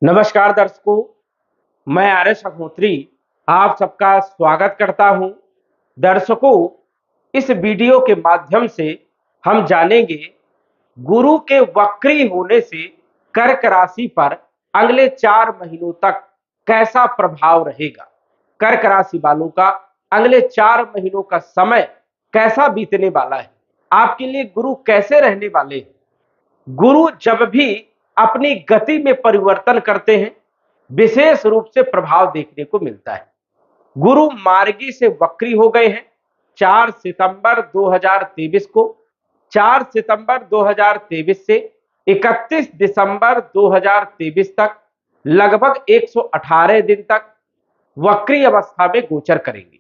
नमस्कार दर्शकों, मैं आर्यश अग्निहोत्री आप सबका स्वागत करता हूं। दर्शकों, इस वीडियो के माध्यम से हम जानेंगे गुरु के वक्री होने से कर्क राशि पर अगले 4 महीनों तक कैसा प्रभाव रहेगा। कर्क राशि वालों का अगले 4 महीनों का समय कैसा बीतने वाला है, आपके लिए गुरु कैसे रहने वाले हैं। गुरु जब भी अपनी गति में परिवर्तन करते हैं, विशेष रूप से प्रभाव देखने को मिलता है। गुरु मार्गी से वक्री हो गए हैं 4 सितंबर 2023 को। 4 सितंबर 2023 से 31 दिसंबर 2023 तक लगभग 118 दिन तक वक्री अवस्था में गोचर करेंगे।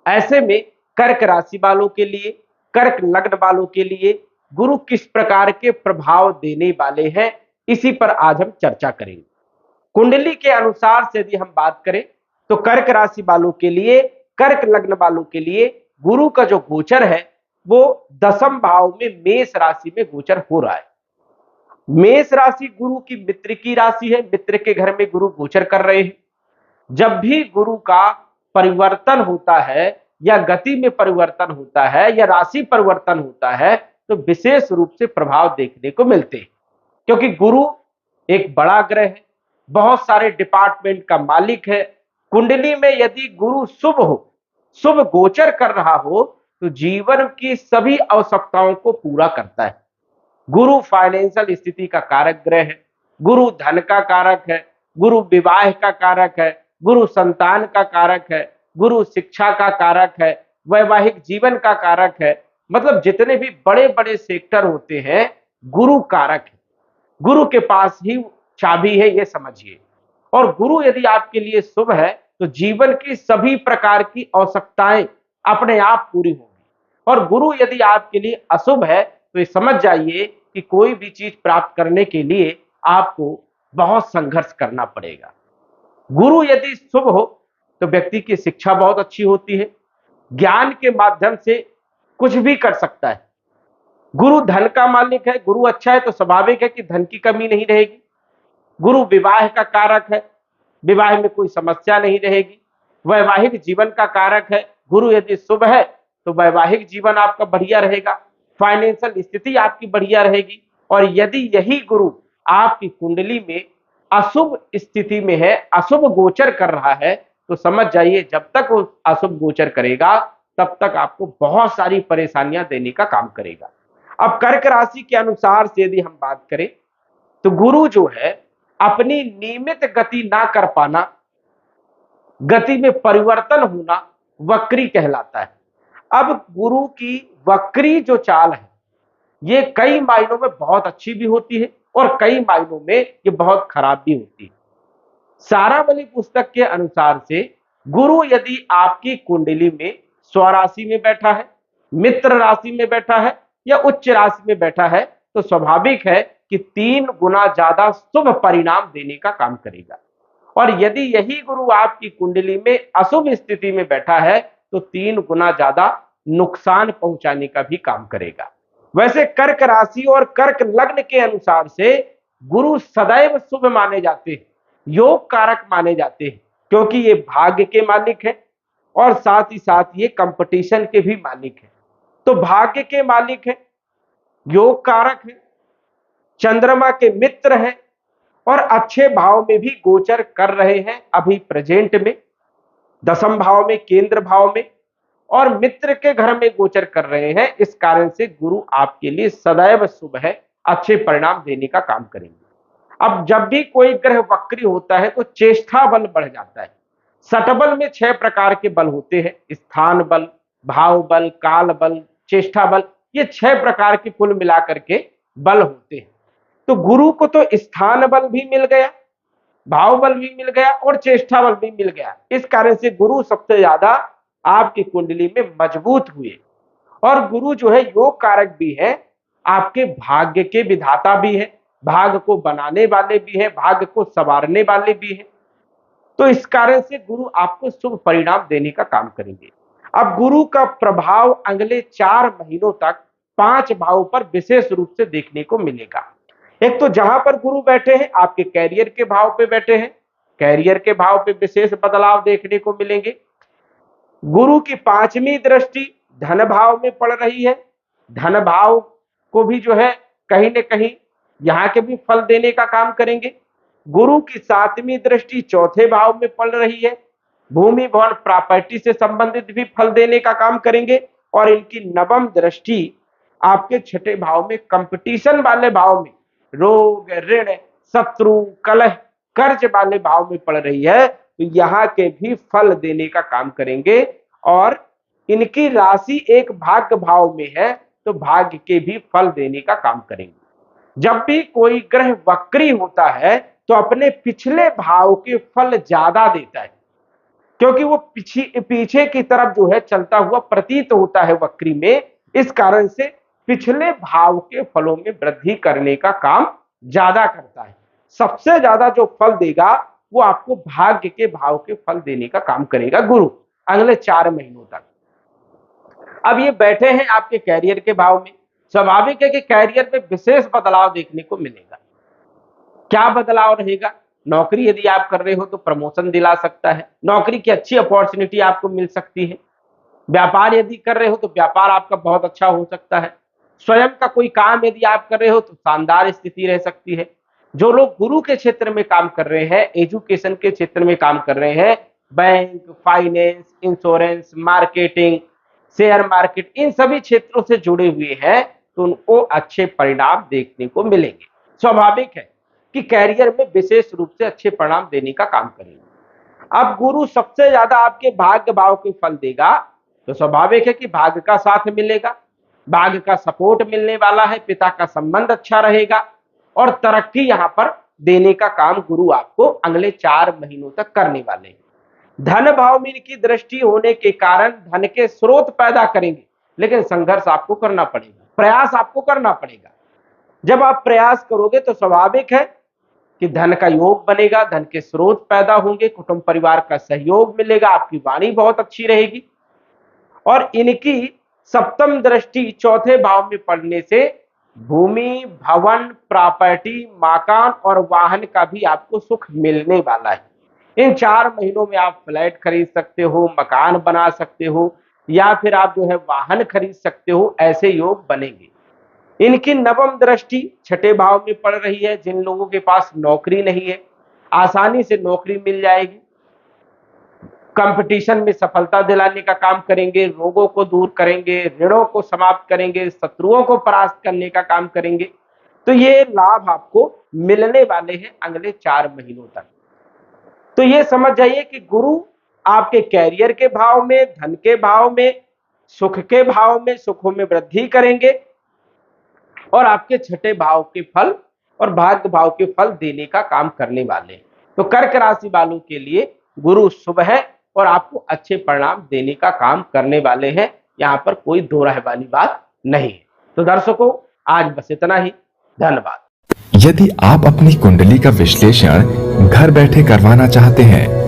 ऐसे में कर्क राशि वालों के लिए, कर्क लग्न वालों के लिए गुरु किस प्रकार के प्रभाव देने वाले हैं, इसी पर आज हम चर्चा करेंगे। कुंडली के अनुसार से यदि हम बात करें तो कर्क राशि वालों के लिए, कर्क लग्न वालों के लिए गुरु का जो गोचर है वो 10वें भाव में मेष राशि में गोचर हो रहा है। मेष राशि गुरु की मित्र की राशि है, मित्र के घर में गुरु गोचर कर रहे हैं। जब भी गुरु का परिवर्तन होता है या गति में परिवर्तन होता है या राशि परिवर्तन होता है तो विशेष रूप से प्रभाव देखने को मिलते हैं, क्योंकि गुरु एक बड़ा ग्रह है, बहुत सारे डिपार्टमेंट का मालिक है। कुंडली में यदि गुरु शुभ हो, शुभ गोचर कर रहा हो तो जीवन की सभी आवश्यकताओं को पूरा करता है। गुरु फाइनेंशियल स्थिति का कारक ग्रह है, गुरु धन का कारक है, गुरु विवाह का कारक है, गुरु संतान का कारक है, गुरु शिक्षा का कारक है, वैवाहिक जीवन का कारक है। मतलब जितने भी बड़े बड़े सेक्टर होते हैं गुरु कारक है, गुरु के पास ही चाबी है, ये समझिए। और गुरु यदि आपके लिए शुभ है तो जीवन की सभी प्रकार की आवश्यकताएं अपने आप पूरी होंगी, और गुरु यदि आपके लिए अशुभ है तो ये समझ जाइए कि कोई भी चीज प्राप्त करने के लिए आपको बहुत संघर्ष करना पड़ेगा। गुरु यदि शुभ हो तो व्यक्ति की शिक्षा बहुत अच्छी होती है, ज्ञान के माध्यम से कुछ भी कर सकता है। गुरु धन का मालिक है, गुरु अच्छा है तो स्वाभाविक है कि धन की कमी नहीं रहेगी। गुरु विवाह का कारक है, विवाह में कोई समस्या नहीं रहेगी। वैवाहिक जीवन का कारक है, गुरु यदि शुभ है तो वैवाहिक जीवन आपका बढ़िया रहेगा, फाइनेंशियल स्थिति आपकी बढ़िया रहेगी। और यदि यही गुरु आपकी कुंडली में अशुभ स्थिति में है, अशुभ गोचर कर रहा है, तो समझ जाइए जब तक वो अशुभ गोचर करेगा तब तक आपको बहुत सारी परेशानियां देने का काम करेगा। अब कर्क राशि के अनुसार से यदि हम बात करें तो गुरु जो है अपनी नियमित गति ना कर पाना, गति में परिवर्तन होना वक्री कहलाता है। अब गुरु की वक्री जो चाल है ये कई मायनों में बहुत अच्छी भी होती है और कई मायनों में ये बहुत खराब भी होती है। सारावली पुस्तक के अनुसार से गुरु यदि आपकी कुंडली में स्वराशि में बैठा है, मित्र राशि में बैठा है या उच्च राशि में बैठा है तो स्वाभाविक है कि 3 गुना ज्यादा शुभ परिणाम देने का काम करेगा। और यदि यही गुरु आपकी कुंडली में अशुभ स्थिति में बैठा है तो 3 गुना ज्यादा नुकसान पहुंचाने का भी काम करेगा। वैसे कर्क राशि और कर्क लग्न के अनुसार से गुरु सदैव शुभ माने जाते हैं, योग कारक माने जाते हैं, क्योंकि ये भाग्य के मालिक है और साथ ही साथ ये कंपटीशन के भी मालिक है। तो भाग्य के मालिक है, योग कारक है, चंद्रमा के मित्र हैं और अच्छे भाव में भी गोचर कर रहे हैं अभी प्रेजेंट में, 10वें भाव में, केंद्र भाव में, और मित्र के घर में गोचर कर रहे हैं। इस कारण से गुरु आपके लिए सदैव शुभ है, अच्छे परिणाम देने का काम करेंगे। अब जब भी कोई ग्रह वक्री होता है तो चेष्टा बल बढ़ जाता है। सटबल में 6 प्रकार के बल होते हैं, स्थान बल, भाव बल, काल बल, चेष्टा बल, ये 6 प्रकार के कुल मिलाकर के बल होते हैं। तो गुरु को तो स्थान बल भी मिल गया, भाव बल भी मिल गया और चेष्टा बल भी मिल गया। इस कारण से गुरु सबसे ज्यादा आपकी कुंडली में मजबूत हुए। और गुरु जो है योग कारक भी है, आपके भाग्य के विधाता भी है, भाग्य को बनाने वाले भी है, भाग्य को संवारने वाले भी है। तो इस कारण से गुरु आपको शुभ परिणाम देने का काम करेंगे। अब गुरु का प्रभाव अगले 4 महीनों तक 5 भावों पर विशेष रूप से देखने को मिलेगा। एक तो जहां पर गुरु बैठे हैं आपके कैरियर के भाव पे बैठे हैं, कैरियर के भाव पे विशेष बदलाव देखने को मिलेंगे। गुरु की पांचवी दृष्टि धन भाव में पड़ रही है, धन भाव को भी जो है कहीं न कहीं यहाँ के भी फल देने का काम करेंगे। गुरु की सातवीं दृष्टि चौथे भाव में पड़ रही है, भूमि भवन प्रॉपर्टी से संबंधित भी फल देने का काम करेंगे। और इनकी नवम दृष्टि आपके छठे भाव में कंपटीशन वाले भाव में, रोग, ऋण, शत्रु, कलह, कर्ज वाले भाव में पड़ रही है, तो यहाँ के भी फल देने का काम करेंगे। और इनकी राशि एक भाग्य भाव में है, तो भाग्य के भी फल देने का काम करेंगे। जब भी कोई ग्रह वक्री होता है तो अपने पिछले भाव के फल ज्यादा देता है, क्योंकि वो पीछे की तरफ जो है चलता हुआ प्रतीत होता है वक्री में। इस कारण से पिछले भाव के फलों में वृद्धि करने का काम ज्यादा करता है। सबसे ज्यादा जो फल देगा वो आपको भाग्य के भाव के फल देने का काम करेगा गुरु अगले 4 महीनों तक। अब ये बैठे हैं आपके कैरियर के भाव में, स्वाभाविक है कि कैरियर में विशेष बदलाव देखने को मिलेगा। क्या बदलाव रहेगा? नौकरी यदि आप कर रहे हो तो प्रमोशन दिला सकता है, नौकरी की अच्छी अपॉर्चुनिटी आपको मिल सकती है। व्यापार यदि कर रहे हो तो व्यापार आपका बहुत अच्छा हो सकता है। स्वयं का कोई काम यदि आप कर रहे हो तो शानदार स्थिति रह सकती है। जो लोग गुरु के क्षेत्र में काम कर रहे हैं, एजुकेशन के क्षेत्र में काम कर रहे हैं, bank, finance, insurance, marketing, share market, इन सभी क्षेत्रों से जुड़े हुए हैं, तो उनको अच्छे परिणाम देखने को मिलेंगे। स्वाभाविक है कि कैरियर में विशेष रूप से अच्छे परिणाम देने का काम करेंगे। अब गुरु सबसे ज्यादा आपके भाग्य भाव के फल देगा, तो स्वाभाविक है कि भाग्य का साथ मिलेगा, भाग्य का सपोर्ट मिलने वाला है, पिता का संबंध अच्छा रहेगा और तरक्की यहां पर देने का काम गुरु आपको अगले 4 महीनों तक करने वाले हैं। धन भाव में इनकी दृष्टि होने के कारण धन के स्रोत पैदा करेंगे, लेकिन संघर्ष आपको करना पड़ेगा, प्रयास आपको करना पड़ेगा। जब आप प्रयास करोगे तो स्वाभाविक है कि धन का योग बनेगा, धन के स्रोत पैदा होंगे, कुटुंब परिवार का सहयोग मिलेगा, आपकी वाणी बहुत अच्छी रहेगी। और इनकी सप्तम दृष्टि चौथे भाव में पड़ने से भूमि, भवन, प्रॉपर्टी, मकान और वाहन का भी आपको सुख मिलने वाला है। इन 4 महीनों में आप फ्लैट खरीद सकते हो, मकान बना सकते हो, या फिर आप जो है वाहन खरीद सकते हो, ऐसे योग बनेंगे। इनकी नवम दृष्टि छठे भाव में पड़ रही है। जिन लोगों के पास नौकरी नहीं है, आसानी से नौकरी मिल जाएगी। कंपटीशन में सफलता दिलाने का काम करेंगे, रोगों को दूर करेंगे, ऋणों को समाप्त करेंगे, शत्रुओं को परास्त करने का काम करेंगे। तो ये लाभ आपको मिलने वाले हैं अगले 4 महीनों तक। तो ये समझ जाइए कि गुरु आपके कैरियर के भाव में, धन के भाव में, सुख के भाव में, सुखों में वृद्धि करेंगे और आपके छठे भाव के फल और भाग्य भाव के फल देने का काम करने वाले हैं। तो कर्क राशि वालों के लिए गुरु शुभ है और आपको अच्छे परिणाम देने का काम करने वाले हैं, यहाँ पर कोई दो राय वाली बात नहीं है। तो दर्शकों, आज बस इतना ही। धन्यवाद। यदि आप अपनी कुंडली का विश्लेषण घर बैठे करवाना चाहते हैं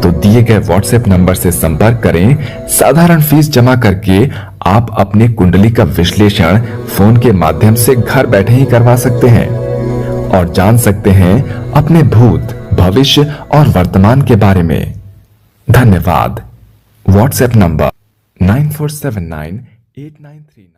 तो दिए गए व्हाट्सएप नंबर से संपर्क करें। साधारण फीस जमा करके आप अपने कुंडली का विश्लेषण फोन के माध्यम से घर बैठे ही करवा सकते हैं और जान सकते हैं अपने भूत, भविष्य और वर्तमान के बारे में। धन्यवाद। WhatsApp number 94798939